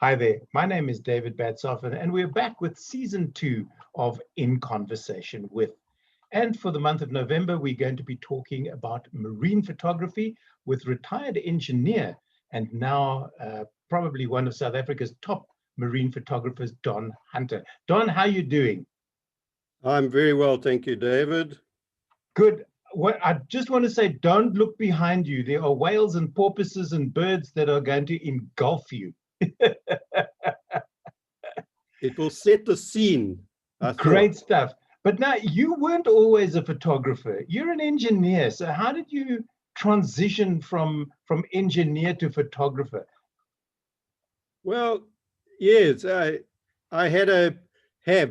Hi there, my name is David Batsoffen, and we're back with season 2 of In Conversation With. And for the month of November, we're going to be talking about marine photography with retired engineer and now probably one of South Africa's top marine photographers, Don Hunter. Don, how are you doing? I'm very well, thank you, David. Good. Well, I just want to say, don't look behind you. There are whales and porpoises and birds that are going to engulf you. It will set the scene. Great stuff. But now, you weren't always a photographer. You're an engineer. So how did you transition from engineer to photographer? Well, yes, I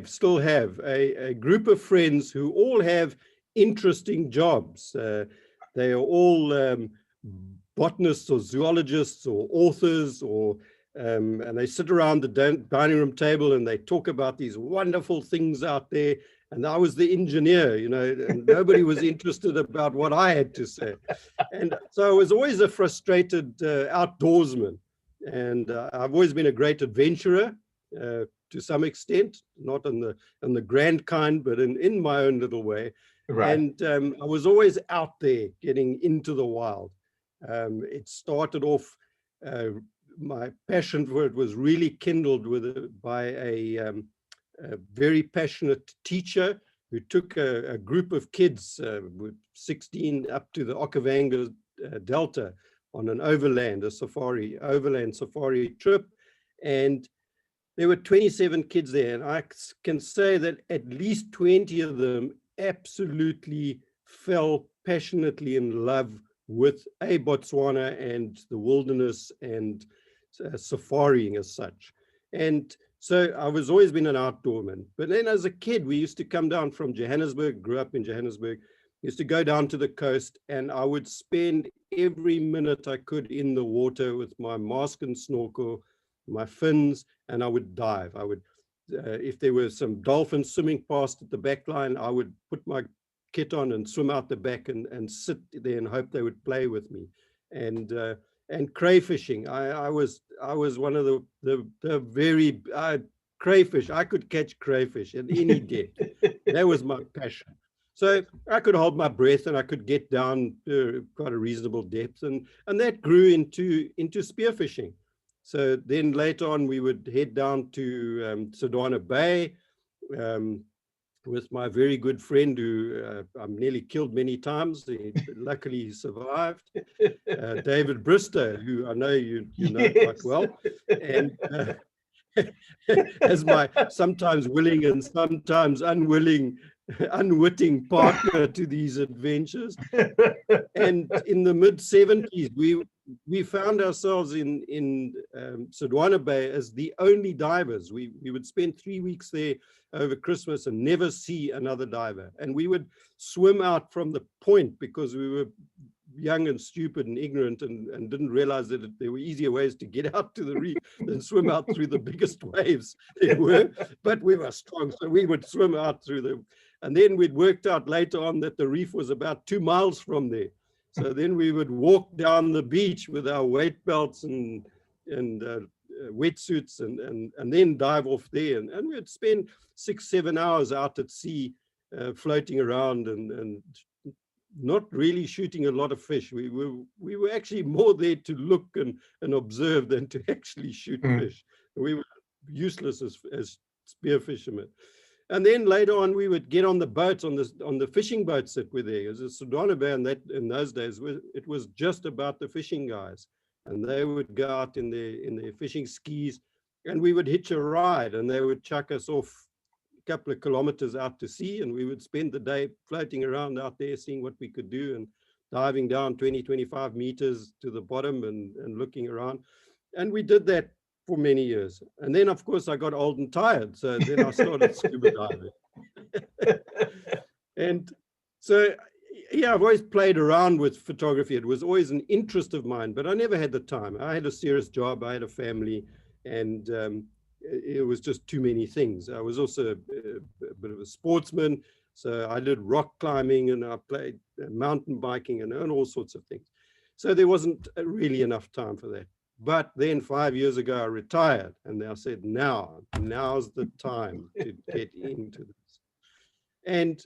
still have a group of friends who all have interesting jobs. They are all botanists or zoologists or authors, and they sit around the dining room table and they talk about these wonderful things out there. And I was the engineer, and nobody was interested about what I had to say. And so I was always a frustrated outdoorsman. And I've always been a great adventurer to some extent, not in the grand kind, but in my own little way. Right. And I was always out there getting into the wild. It started off, my passion for it was really kindled by a very passionate teacher who took a group of kids with 16 up to the Okavango Delta on an overland safari trip. And there were 27 kids there. And I can say that at least 20 of them absolutely fell passionately in love with Botswana and the wilderness and safaring as such. And so I was always been an outdoorman. But then as a kid, we used to come down from Johannesburg, grew up in Johannesburg, used to go down to the coast, and I would spend every minute I could in the water with my mask and snorkel, my fins, and I would dive. I would, if there were some dolphins swimming past at the back line, I would put my kit on and swim out the back and sit there and hope they would play with me. And crayfishing, I was one of the very crayfish. I could catch crayfish at any depth. That was my passion. So I could hold my breath and I could get down quite a reasonable depth, and that grew into spearfishing. So then later on, we would head down to Sodwana Bay with my very good friend who I'm nearly killed many times. Luckily, he survived. David Bristow, who I know you know yes. Quite well, and as my sometimes willing and sometimes unwitting partner to these adventures. And in the mid-70s, we found ourselves in Sodwana Bay as the only divers. We would spend 3 weeks there over Christmas and never see another diver. And we would swim out from the point because we were young and stupid and ignorant and didn't realize that there were easier ways to get out to the reef than swim out through the biggest waves there were. But we were strong, so we would swim out through them. And then we'd worked out later on that the reef was about 2 miles from there. So then we would walk down the beach with our weight belts and wetsuits and then dive off there. And we'd spend 6-7 hours out at sea floating around and not really shooting a lot of fish. We were actually more there to look and observe than to actually shoot fish. We were useless as spear fishermen. And then later on, we would get on the boats, on the fishing boats that were there. It was a Sodwana Bay, and that in those days, it was just about the fishing guys. And they would go out in their fishing skis, and we would hitch a ride, and they would chuck us off a couple of kilometers out to sea, and we would spend the day floating around out there, seeing what we could do, and diving down 20-25 meters to the bottom and looking around. And we did that for many years. And then, of course, I got old and tired. So then I started scuba diving. And so, yeah, I've always played around with photography. It was always an interest of mine, but I never had the time. I had a serious job, I had a family, and it was just too many things. I was also a bit of a sportsman. So I did rock climbing and I played mountain biking and all sorts of things. So there wasn't really enough time for that. But then 5 years ago, I retired, and I said, now's the time to get into this. And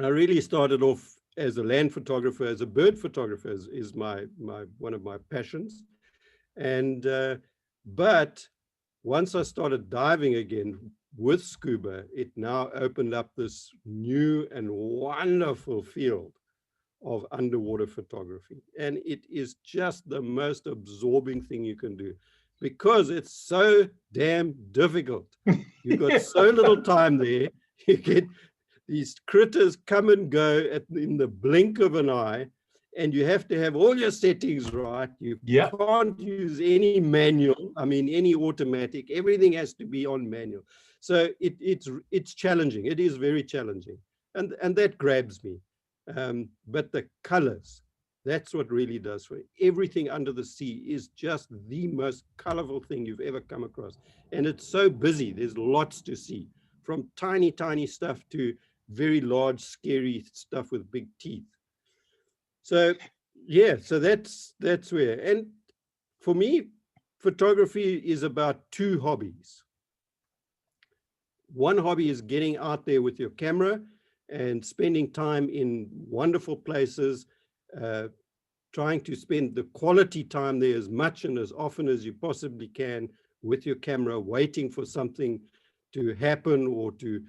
I really started off as a land photographer, as a bird photographer is one of my passions. And but once I started diving again with scuba, it now opened up this new and wonderful field of underwater photography. And it is just the most absorbing thing you can do because it's so damn difficult. You've got so little time there. You get these critters come and go in the blink of an eye, and you have to have all your settings right. You can't use any manual, any automatic. Everything has to be on manual. So it's challenging. It is very challenging. And that grabs me. But the colors, that's what really does for it. Everything under the sea is just the most colorful thing you've ever come across. And it's so busy. There's lots to see, from tiny, tiny stuff to very large, scary stuff with big teeth. So yeah, so that's where. And for me, photography is about two hobbies. One hobby is getting out there with your camera and spending time in wonderful places, trying to spend the quality time there as much and as often as you possibly can with your camera, waiting for something to happen or to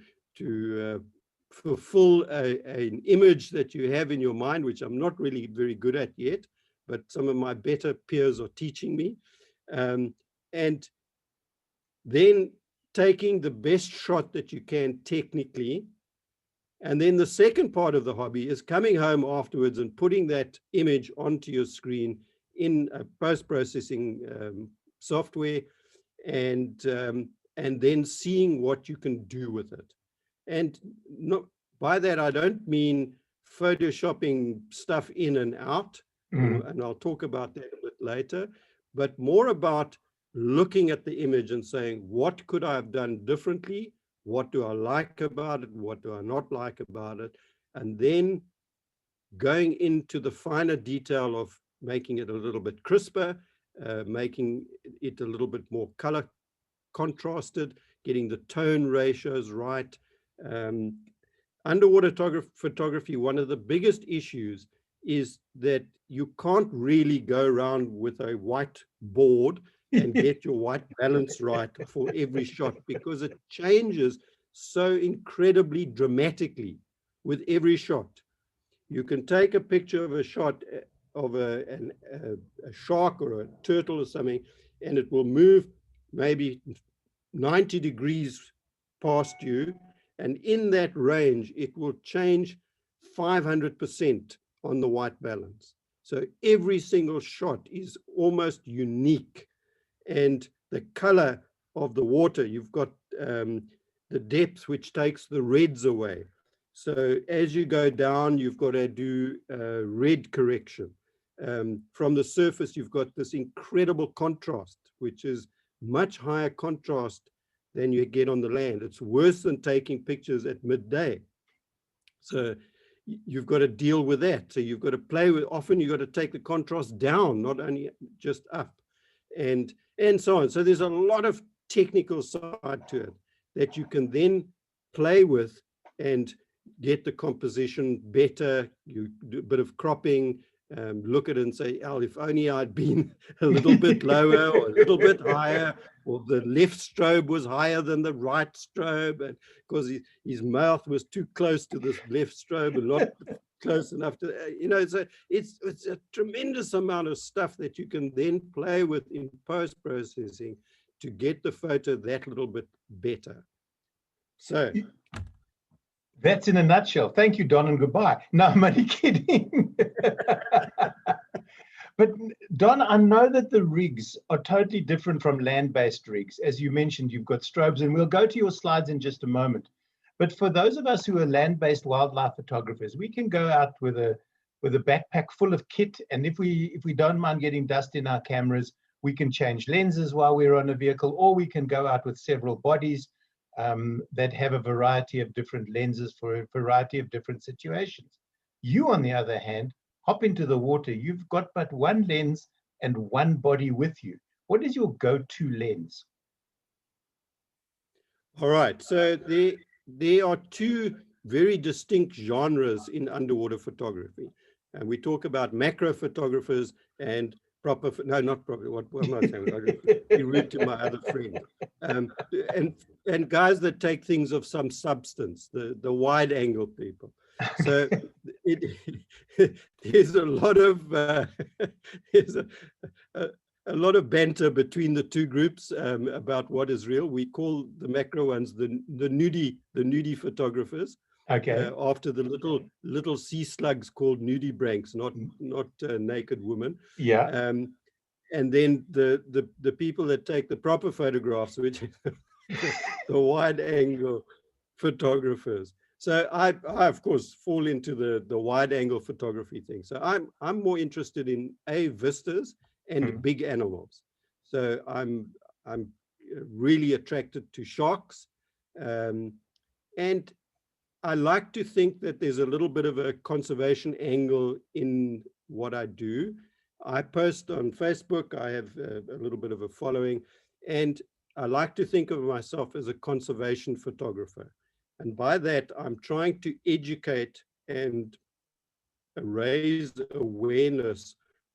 fulfill an image that you have in your mind, which I'm not really very good at yet, but some of my better peers are teaching me. And then taking the best shot that you can technically. And then the second part of the hobby is coming home afterwards and putting that image onto your screen in a post-processing software, and then seeing what you can do with it. And by that, I don't mean photoshopping stuff in and out, and I'll talk about that a bit later, but more about looking at the image and saying, what could I have done differently? What do I like about it? What do I not like about it? And then going into the finer detail of making it a little bit crisper, making it a little bit more color contrasted, getting the tone ratios right. Underwater photography, one of the biggest issues is that you can't really go around with a white board and get your white balance right for every shot, because it changes so incredibly dramatically with every shot. You can take a picture of a shot of a shark or a turtle or something, and it will move maybe 90 degrees past you, and in that range, it will change 500% on the white balance. So every single shot is almost unique. And the color of the water, you've got the depth, which takes the reds away. So as you go down, you've got to do red correction. From the surface, you've got this incredible contrast, which is much higher contrast than you get on the land. It's worse than taking pictures at midday. So you've got to deal with that. So you've got to play with, often you've got to take the contrast down, not only just up, and so on. So there's a lot of technical side to it that you can then play with and get the composition better. You do a bit of cropping, look at it and say, "Oh, if only I'd been a little bit lower or a little bit higher, or the left strobe was higher than the right strobe, and because his mouth was too close to this left strobe and not close enough to, so it's a tremendous amount of stuff that you can then play with in post-processing to get the photo that little bit better." So that's in a nutshell. Thank you, Don, and goodbye. No, I'm only kidding. But Don, I know that the rigs are totally different from land-based rigs. As you mentioned, you've got strobes, and we'll go to your slides in just a moment. But for those of us who are land-based wildlife photographers, we can go out with a backpack full of kit, and if we don't mind getting dust in our cameras, we can change lenses while we're on a vehicle, or we can go out with several bodies that have a variety of different lenses for a variety of different situations. You, on the other hand, hop into the water. You've got but one lens and one body with you. What is your go-to lens? All right. So there are two very distinct genres in underwater photography. And we talk about macro photographers and proper, no, not proper, what am I saying? I'll be rude to my other friend. And guys that take things of some substance, the wide angle people. So there's a lot of there's a lot of banter between the two groups about what is real. We call the macro ones the nudie photographers. Okay. After the little sea slugs called nudibranchs, not naked women. Yeah. And then the people that take the proper photographs, which is the wide angle photographers. So I of course fall into the wide angle photography thing. So I'm more interested in vistas and big animals. So I'm really attracted to sharks, and I like to think that there's a little bit of a conservation angle in what I do. I post on Facebook. I have a little bit of a following, and I like to think of myself as a conservation photographer. And by that, I'm trying to educate and raise awareness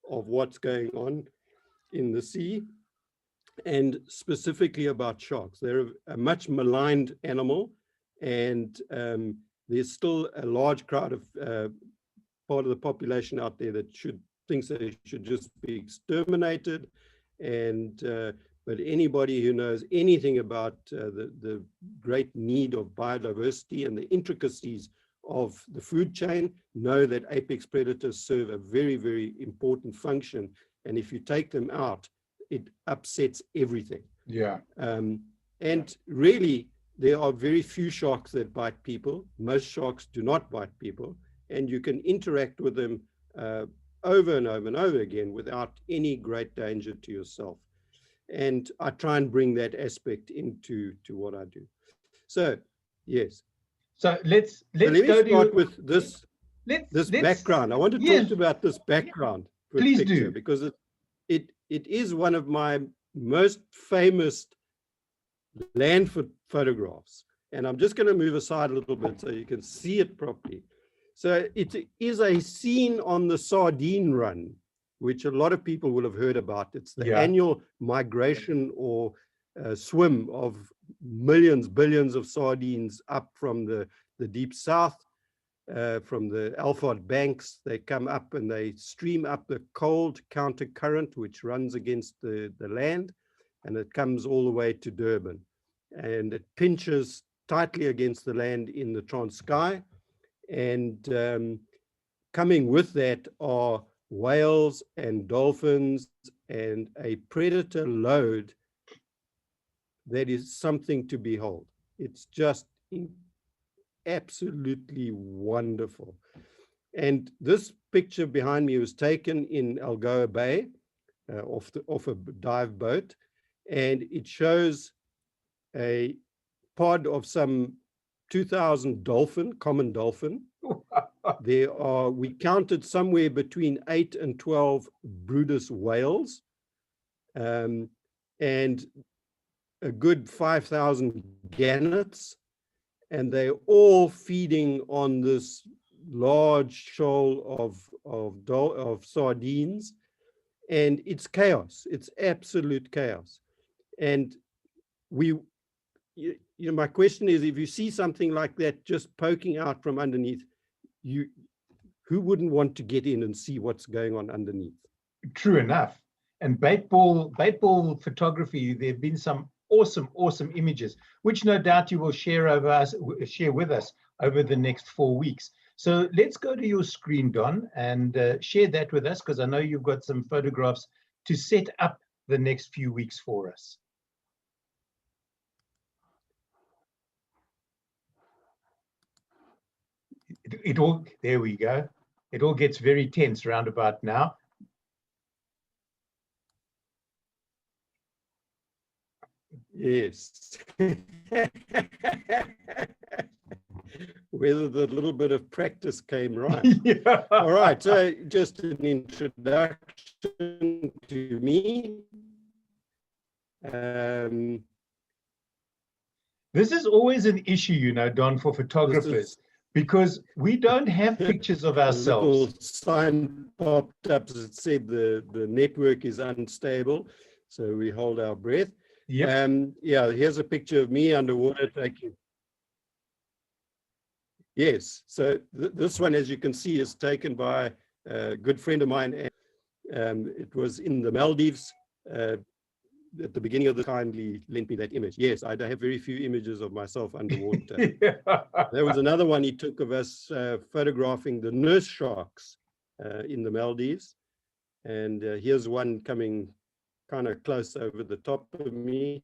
of what's going on in the sea, and specifically about sharks. They're a much maligned animal, and there's still a large crowd of part of the population out there that thinks that they should just be exterminated. And but anybody who knows anything about the great need of biodiversity and the intricacies of the food chain know that apex predators serve a very, very important function. And if you take them out, it upsets everything. Yeah. And really, there are very few sharks that bite people. Most sharks do not bite people. And you can interact with them over and over and over again without any great danger to yourself. And I try and bring that aspect into what I do. So, yes. So let's so let me start with this background. I want to talk about this background. Please picture, do. Because it is one of my most famous land photographs. And I'm just going to move aside a little bit so you can see it properly. So it is a scene on the sardine run, which a lot of people will have heard about. It's the annual migration or swim of billions of sardines up from the deep south, from the Alford banks. They come up and they stream up the cold counter current, which runs against the land, and it comes all the way to Durban. And it pinches tightly against the land in the Transkei. And coming with that are whales and dolphins and a predator load that is something to behold. It's just absolutely wonderful. And this picture behind me was taken in Algoa Bay off a dive boat, and it shows a pod of some 2,000 common dolphin. We counted somewhere between 8 and 12 Bryde's whales, and a good 5,000 gannets, and they're all feeding on this large shoal of sardines, and it's chaos. It's absolute chaos. And my question is, if you see something like that just poking out from underneath, who wouldn't want to get in and see what's going on underneath? True enough. And bait ball photography, there have been some awesome images, which no doubt you will share with us over the next 4 weeks. So let's go to your screen, Don, and share that with us, because I know you've got some photographs to set up the next few weeks for us. There we go. It all gets very tense round about now. Yes. whether the little bit of practice came right. Yeah. All right, so just an introduction to me. This is always an issue, you know, Don, for photographers, because we don't have pictures of a little ourselves. sign popped up that said the network is unstable, so we hold our breath. Yep. Yeah, here's a picture of me underwater taking. Yes, so this one, as you can see, is taken by a good friend of mine. It was in the Maldives. At the beginning of the kindly lent me that image. Yes, I have very few images of myself underwater. Yeah. There was another one he took of us photographing the nurse sharks in the Maldives. And here's one coming kind of close over the top of me.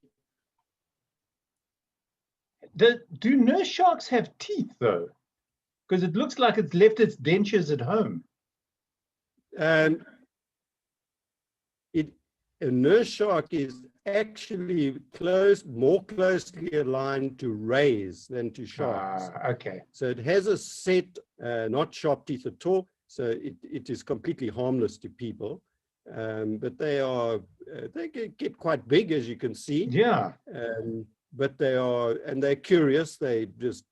Do nurse sharks have teeth, though? Because it looks like it's left its dentures at home. A nurse shark is actually more closely aligned to rays than to sharks. Okay. So it has a set, not sharp teeth at all. So it is completely harmless to people. But they get quite big, as you can see. Yeah. But they're curious. They just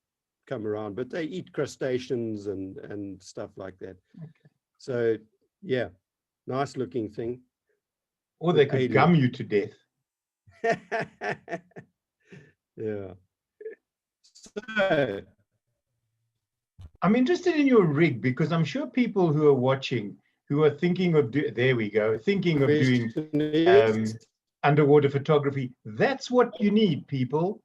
come around, but they eat crustaceans and stuff like that. Okay. So yeah, nice looking thing. Or they could gum you to death. Yeah. So I'm interested in your rig, because I'm sure people who are watching, who are thinking of thinking of doing underwater photography, that's what you need, people.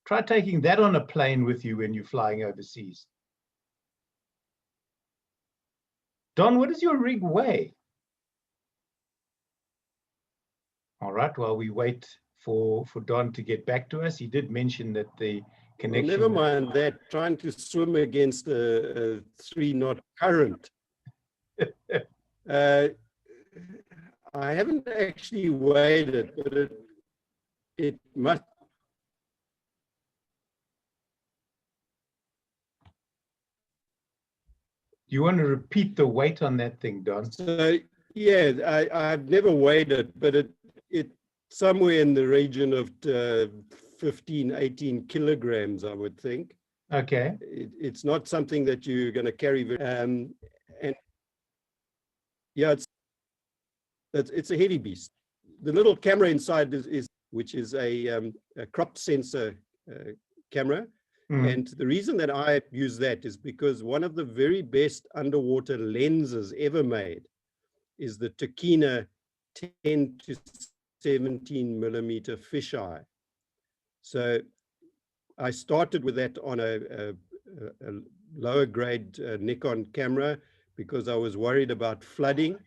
Try taking that on a plane with you when you're flying overseas. Don, what does your rig weigh? All right, while we wait for Don to get back to us, he did mention that the connection... Well, never mind that, trying to swim against a 3-knot current. I haven't actually weighed it, but it must... Do you want to repeat the weight on that thing, Don? So, yeah, I've never weighed it, but it's somewhere in the region of 15, 18 kilograms, I would think. Okay. It's not something that you're going to carry. And yeah, it's a heavy beast. The little camera inside which is a crop sensor camera. Mm. And the reason that I use that is because one of the very best underwater lenses ever made is the Tokina 10 to 17 millimeter fisheye. So I started with that on a lower grade Nikon camera because I was worried about flooding.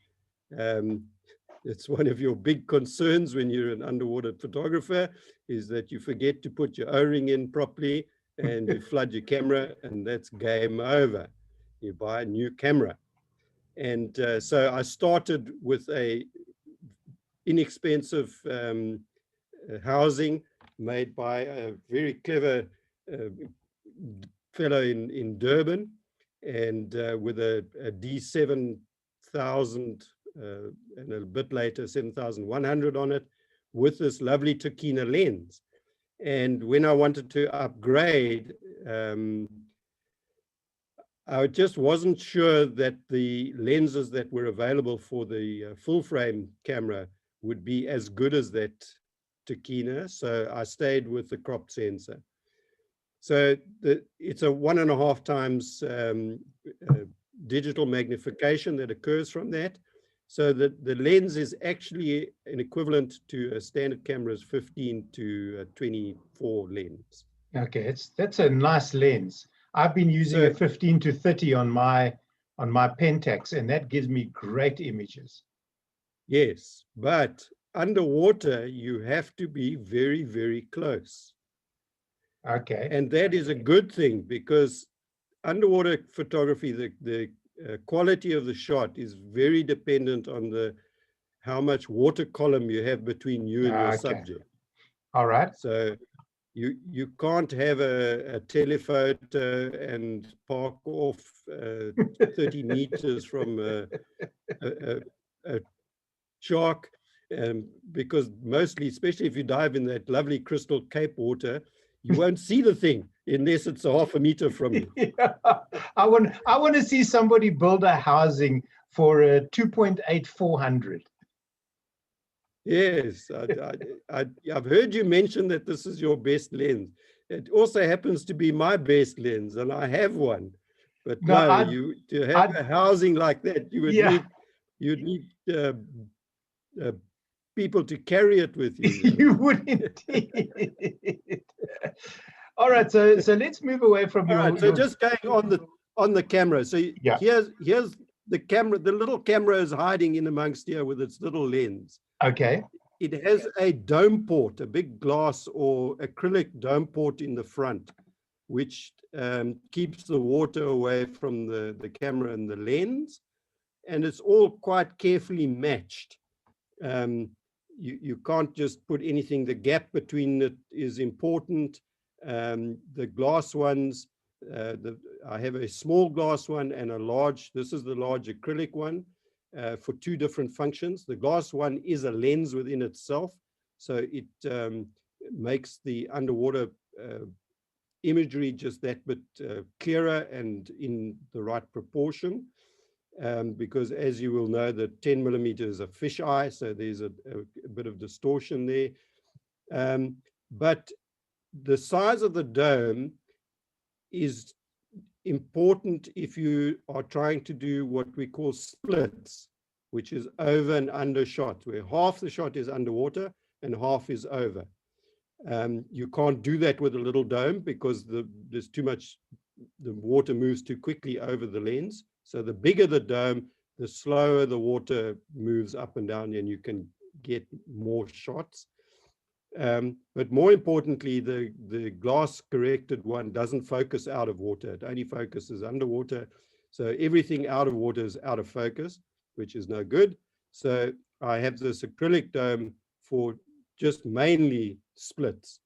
It's one of your big concerns when you're an underwater photographer, is that you forget to put your O-ring in properly and you flood your camera, and that's game over. You buy a new camera. And so I started with a inexpensive housing made by a very clever fellow in Durban, and with a D7000 and a bit later 7100 on it, with this lovely Tokina lens. And when I wanted to upgrade, I just wasn't sure that the lenses that were available for the full frame camera would be as good as that Tokina, so I stayed with the crop sensor. So it's a 1.5 times digital magnification that occurs from that. So the lens is actually an equivalent to a standard camera's 15 to 24 lens. Okay, that's a nice lens. I've been using a 15 to 30 on my Pentax, and that gives me great images. Yes, but underwater you have to be very, very close. Okay. And that is a good thing, because underwater photography, the quality of the shot is very dependent on how much water column you have between you and your subject. All right. So You can't have a telephoto and park off 30 meters from a shark, because mostly, especially if you dive in that lovely crystal Cape water, you won't see the thing unless it's a half a meter from you. Yeah. I want to see somebody build a housing for a 2.8400. Yes, I've heard you mention that this is your best lens. It also happens to be my best lens, and I have one. But No, you to have a housing like that, you would yeah. need people to carry it with you. You would indeed. All right, so let's move away from All your. right, so just going on the camera. So Yeah. here's the camera. The little camera is hiding in amongst here with its little lens. Okay. It has a dome port, a big glass or acrylic dome port in the front, which keeps the water away from the camera and the lens. And it's all quite carefully matched. You can't just put anything. The gap between it is important. The glass ones, I have a small glass one and a large, this is the large acrylic one. For two different functions. The glass one is a lens within itself, so it makes the underwater imagery just that bit clearer and in the right proportion, because as you will know, the 10 millimeters is a fisheye, so there's a bit of distortion there. But the size of the dome is important if you are trying to do what we call splits, which is over and under shot, where half the shot is underwater and half is over. You can't do that with a little dome because there's too much, the water moves too quickly over the lens. So the bigger the dome, the slower the water moves up and down, and you can get more shots. But more importantly, the glass corrected one doesn't focus out of water. It only focuses underwater. So everything out of water is out of focus, which is no good. So I have this acrylic dome for just mainly splits.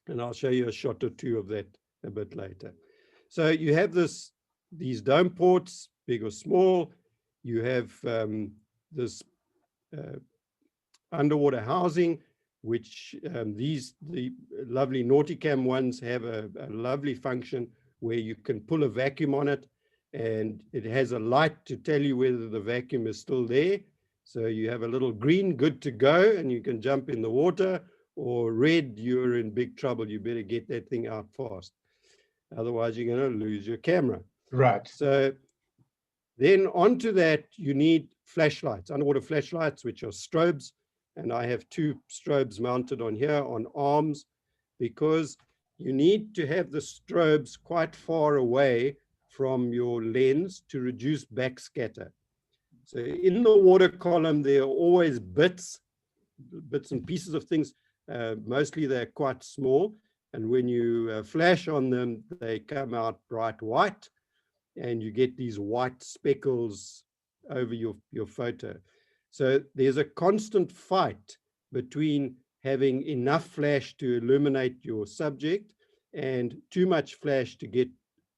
And I'll show you a shot or two of that a bit later. So you have these dome ports, big or small. You have this underwater housing, which the lovely Nauticam ones have a lovely function where you can pull a vacuum on it, and it has a light to tell you whether the vacuum is still there. So you have a little green, good to go, and you can jump in the water, or red, you're in big trouble. You better get that thing out fast. Otherwise, you're going to lose your camera. Right. So then onto that, you need flashlights, underwater flashlights, which are strobes. And I have two strobes mounted on here on arms, because you need to have the strobes quite far away from your lens to reduce backscatter. So in the water column, there are always bits and pieces of things. Mostly they're quite small. And when you flash on them, they come out bright white, and you get these white speckles over your photo. So there's a constant fight between having enough flash to illuminate your subject and too much flash to get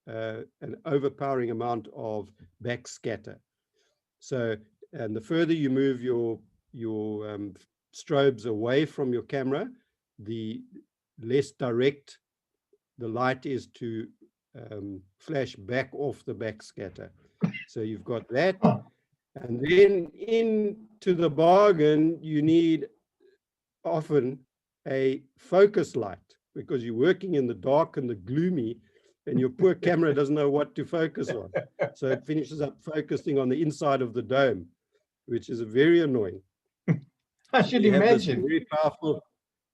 an overpowering amount of backscatter. So, and the further you move your strobes away from your camera, the less direct the light is to flash back off the backscatter. So you've got that. And then into the bargain, you need often a focus light, because you're working in the dark and the gloomy, and your poor camera doesn't know what to focus on. So it finishes up focusing on the inside of the dome, which is very annoying. I should imagine. Very powerful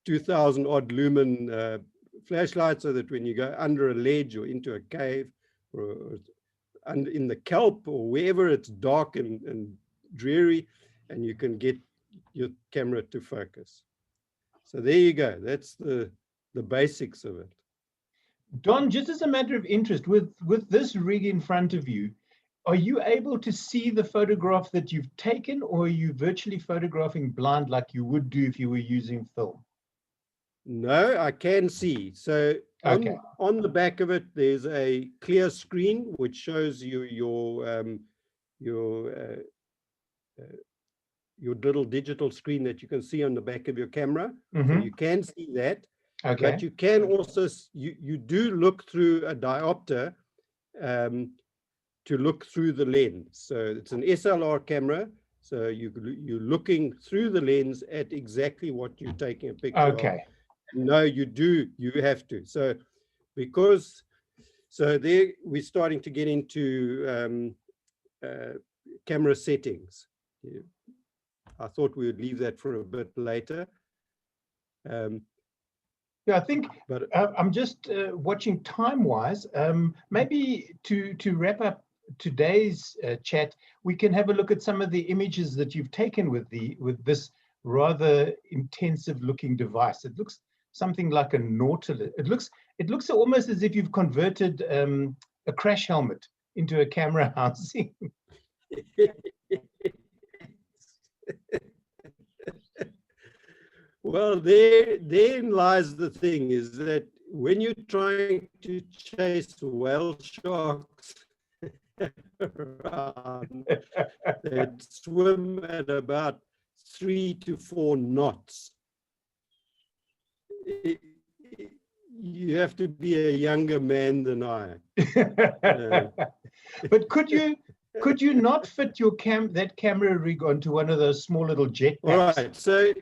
2,000 odd lumen flashlight, so that when you go under a ledge or into a cave or and in the kelp or wherever it's dark and dreary, and you can get your camera to focus. So there you go. That's the basics of it. Don, just as a matter of interest, with this rig in front of you, are you able to see the photograph that you've taken, or are you virtually photographing blind like you would do if you were using film? No, I can see. So Okay. on the back of it, there's a clear screen which shows you your little digital screen that you can see on the back of your camera. So Mm-hmm. you can see that, Okay. but you can also, you do look through a diopter to look through the lens. So it's an SLR camera. So you're looking through the lens at exactly what you're taking a picture of. Okay. No, you have to. So there we're starting to get into camera settings. I thought we would leave that for a bit later. Yeah, I think, but I'm just watching time-wise. Maybe to wrap up today's chat, we can have a look at some of the images that you've taken with this rather intensive-looking device. It looks something like a Nautilus. It looks almost as if you've converted a crash helmet into a camera housing. Well, therein lies the thing, is that when you're trying to chase whale sharks around that swim at about 3 to 4 knots, you have to be a younger man than I. But could you not fit your that camera rig onto one of those small little jet packs? All right, so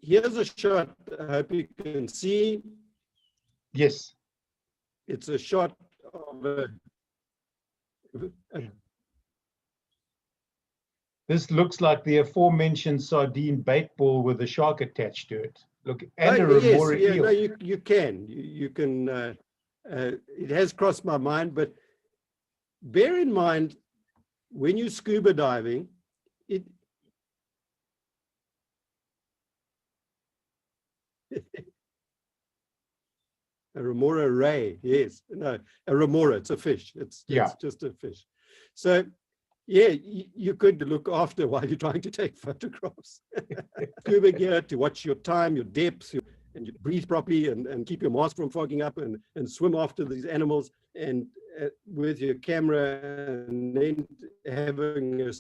here's a shot. I hope you can see. Yes. It's a shot of a This looks like the aforementioned sardine bait ball with a shark attached to it. Look, and a remora eel. No, you can. It has crossed my mind, but bear in mind, when you're scuba diving, a remora ray, yes. No, a remora, it's a fish. It's just a fish. So, yeah, you could look after while you're trying to take photographs. Scuba gear to watch your time, your depths, and you breathe properly and keep your mask from fogging up and swim after these animals, and with your camera, and then having a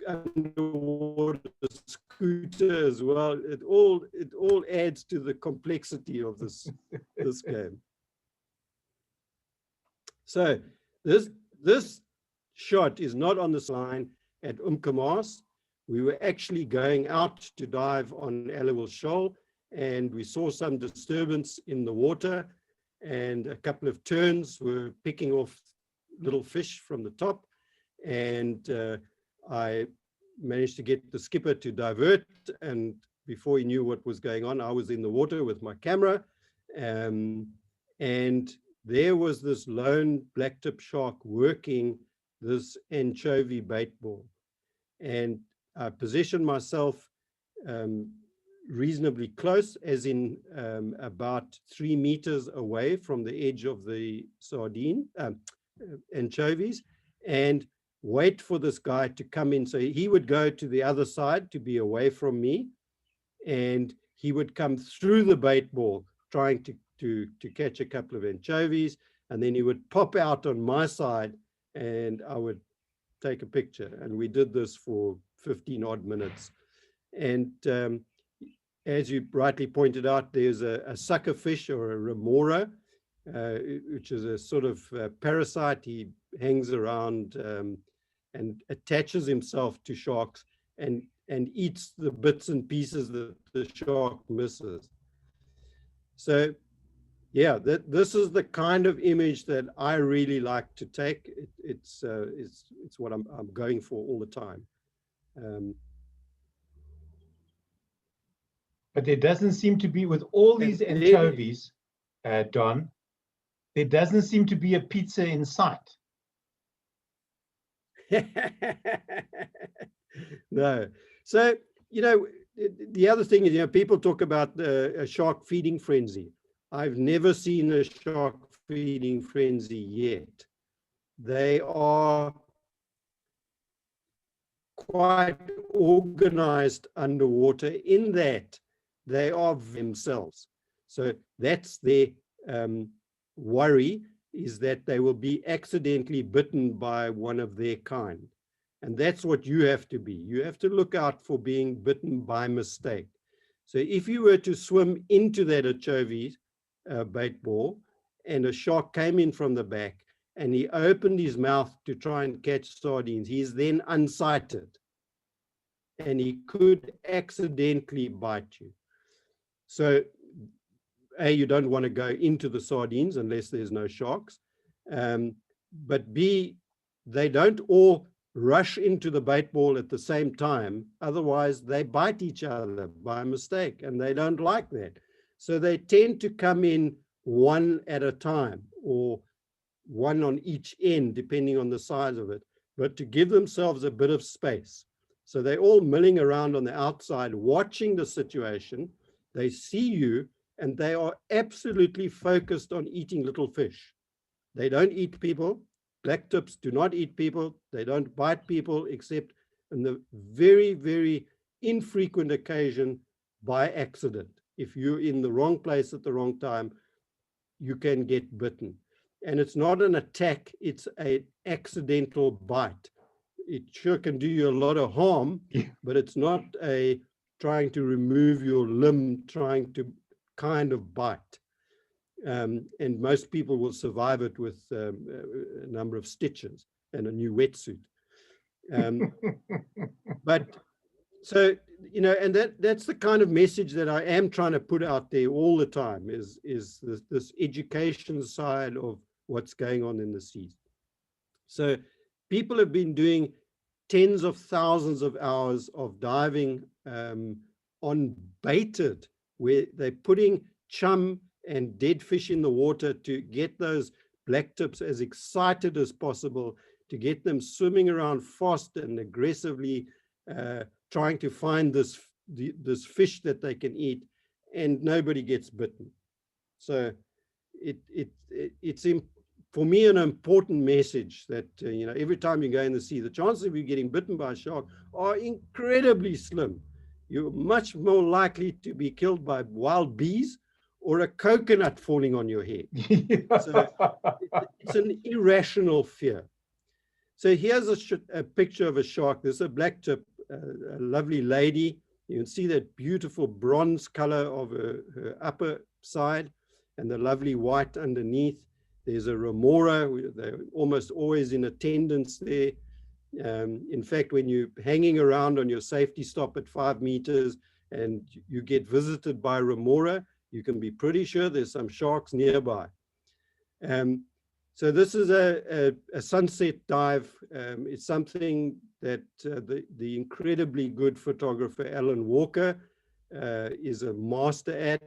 underwater scooter as well. It all adds to the complexity of this game. So this shot is not on this line at Umkomaas. We were actually going out to dive on Aliwal Shoal, and we saw some disturbance in the water, and a couple of terns were picking off little fish from the top, and I managed to get the skipper to divert, and before he knew what was going on, I was in the water with my camera, and there was this lone blacktip shark working this anchovy bait ball, and I positioned myself reasonably close, as in about 3 meters away from the edge of the sardine anchovies, and wait for this guy to come in. So he would go to the other side to be away from me, and he would come through the bait ball trying to catch a couple of anchovies, and then he would pop out on my side and I would take a picture. And we did this for 15 odd minutes. And as you rightly pointed out, there's a sucker fish, or a remora, which is a sort of parasite. He hangs around and attaches himself to sharks and eats the bits and pieces that the shark misses. So yeah, this is the kind of image that I really like to take. It's what I'm going for all the time. But there doesn't seem to be, with all these anchovies, Don, there doesn't seem to be a pizza in sight. No. So, the other thing is, people talk about a shark feeding frenzy. I've never seen a shark feeding frenzy yet. They are quite organized underwater in that they are themselves. So that's their worry, is that they will be accidentally bitten by one of their kind. And that's what you have to be. You have to look out for being bitten by mistake. So if you were to swim into that anchovy bait ball and a shark came in from the back and he opened his mouth to try and catch sardines, he's then unsighted and he could accidentally bite you. So A, you don't want to go into the sardines unless there's no sharks. But B, they don't all rush into the bait ball at the same time. Otherwise, they bite each other by mistake, and they don't like that. So they tend to come in one at a time, or one on each end, depending on the size of it, but to give themselves a bit of space. So they're all milling around on the outside, watching the situation. They see you, and they are absolutely focused on eating little fish. They don't eat people. Black tips do not eat people. They don't bite people, except in the very, very infrequent occasion by accident. If you're in the wrong place at the wrong time, you can get bitten. And it's not an attack, it's an accidental bite. It sure can do you a lot of harm, but it's not a trying to remove your limb, trying to kind of bite. And most people will survive it with a number of stitches and a new wetsuit. But so, you know, and that's the kind of message that I am trying to put out there all the time, is this education side of what's going on in the seas. So people have been doing tens of thousands of hours of diving on baited, where they're putting chum and dead fish in the water to get those black tips as excited as possible, to get them swimming around fast and aggressively trying to find this fish that they can eat, and nobody gets bitten. So it's for me an important message that you know, every time you go in the sea, the chances of you getting bitten by a shark are incredibly slim. You're much more likely to be killed by wild bees or a coconut falling on your head. So it's an irrational fear. So here's a picture of a shark. There's a black tip, a lovely lady. You can see that beautiful bronze color of her upper side and the lovely white underneath. There's a remora. They're almost always in attendance there. In fact, when you're hanging around on your safety stop at 5 meters and you get visited by remora, you can be pretty sure there's some sharks nearby. So this is a sunset dive. It's something that the incredibly good photographer Alan Walker is a master at,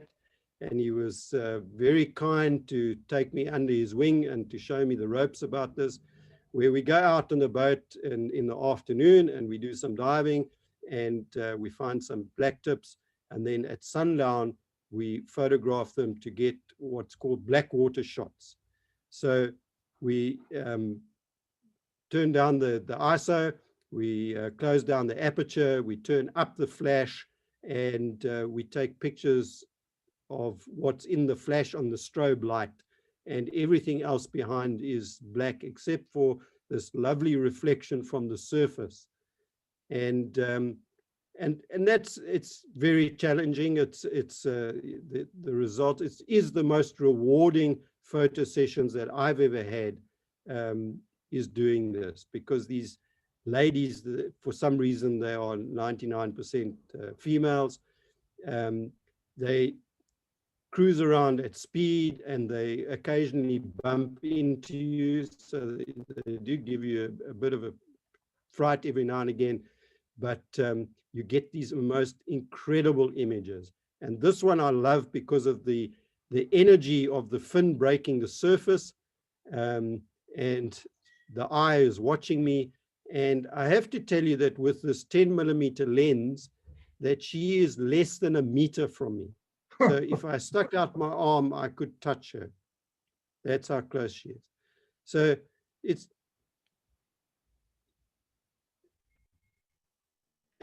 and he was very kind to take me under his wing and to show me the ropes about this, where we go out on the boat in the afternoon and we do some diving, and we find some black tips, and then at sundown we photograph them to get what's called black water shots. So we turn down the ISO, we close down the aperture, we turn up the flash, and we take pictures of what's in the flash on the strobe light, and everything else behind is black except for this lovely reflection from the surface. And that's, it's very challenging. The result is the most rewarding photo sessions that I've ever had, is doing this, because these ladies, for some reason, they are 99% females. They cruise around at speed and they occasionally bump into you, so they do give you a bit of a fright every now and again, but you get these most incredible images. And this one I love because of the energy of the fin breaking the surface, and the eye is watching me. And I have to tell you that with this 10mm lens, that she is less than a meter from me. So if I stuck out my arm, I could touch her. That's how close she is. So it's,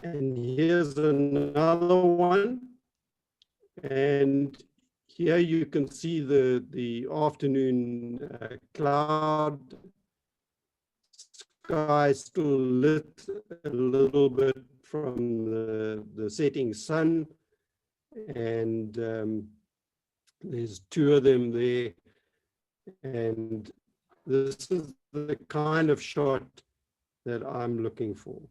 and here's another one. And here you can see the afternoon cloud sky still lit a little bit from the setting sun, and there's two of them there, and this is the kind of shot that I'm looking for.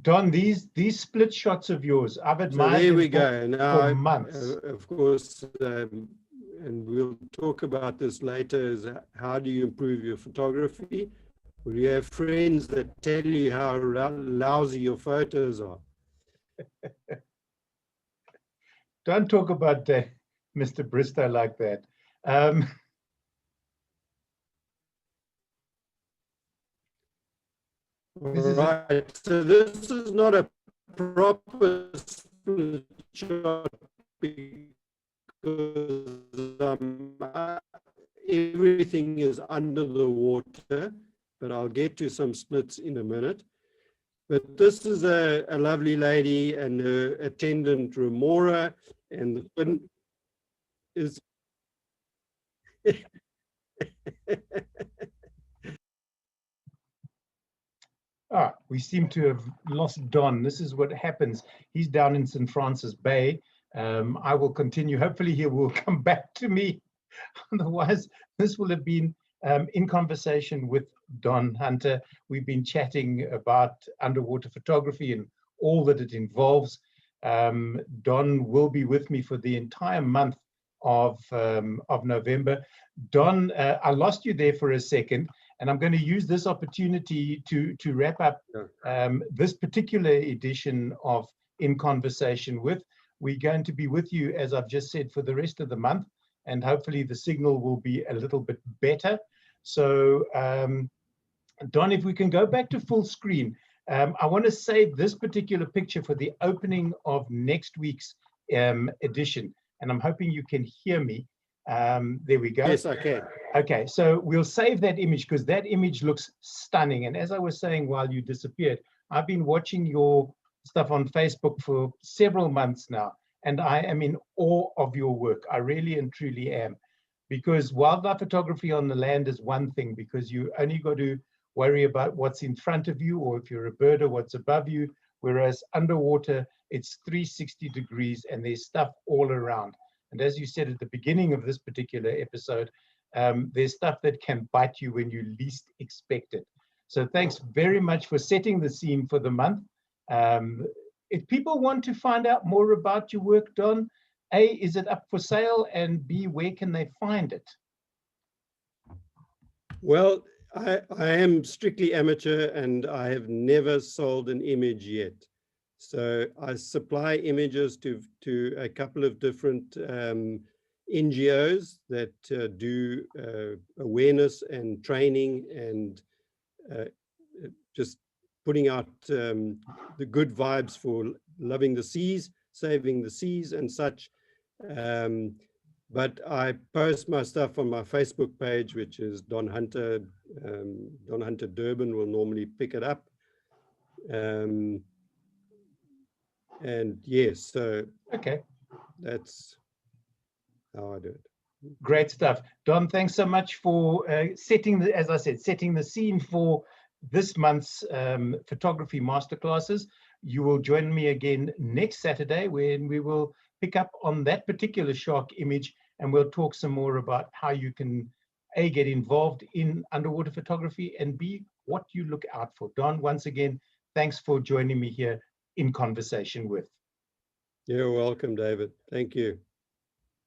Don, these split shots of yours, I've admired So there we them go. Now, for months. of course, and we'll talk about this later, is how do you improve your photography? Well, you have friends that tell you how lousy your photos are. Don't talk about Mr. Bristow like that. Right, so this is not a proper split shot because everything is under the water, but I'll get to some splits in a minute. But this is a lovely lady and her attendant Remora, and the twin is we seem to have lost Don. This is what happens. He's down in St. Francis Bay. I will continue. Hopefully he will come back to me. Otherwise, this will have been in conversation with Don Hunter. We've been chatting about underwater photography and all that it involves. Don will be with me for the entire month of November. Don, I lost you there for a second, and I'm going to use this opportunity to wrap up this particular edition of In Conversation With. We're going to be with you, as I've just said, for the rest of the month, and hopefully the signal will be a little bit better. So, Don, if we can go back to full screen, I want to save this particular picture for the opening of next week's edition, and I'm hoping you can hear me. There we go. Yes, I can. Okay, so we'll save that image because that image looks stunning. And as I was saying while you disappeared, I've been watching your stuff on Facebook for several months now, and I am in awe of your work. I really and truly am, because wildlife photography on the land is one thing, because you only got to worry about what's in front of you, or if you're a birder, what's above you, whereas underwater, it's 360 degrees and there's stuff all around. And as you said at the beginning of this particular episode, there's stuff that can bite you when you least expect it. So thanks very much for setting the scene for the month. If people want to find out more about your work, Don, A, is it up for sale? And B, where can they find it? Well, I am strictly amateur and I have never sold an image yet. So I supply images to a couple of different NGOs that do awareness and training and just putting out the good vibes for loving the seas, saving the seas and such. But I post my stuff on my Facebook page, which is Don Hunter. Don Hunter Durban will normally pick it up. And yes, so okay, that's how I do it. Great stuff. Don, thanks so much for setting the scene for this month's photography masterclasses. You will join me again next Saturday when we will pick up on that particular shark image, and we'll talk some more about how you can A, get involved in underwater photography, and B, what you look out for. Don, once again, thanks for joining me here in Conversation With. You're welcome, David. Thank you.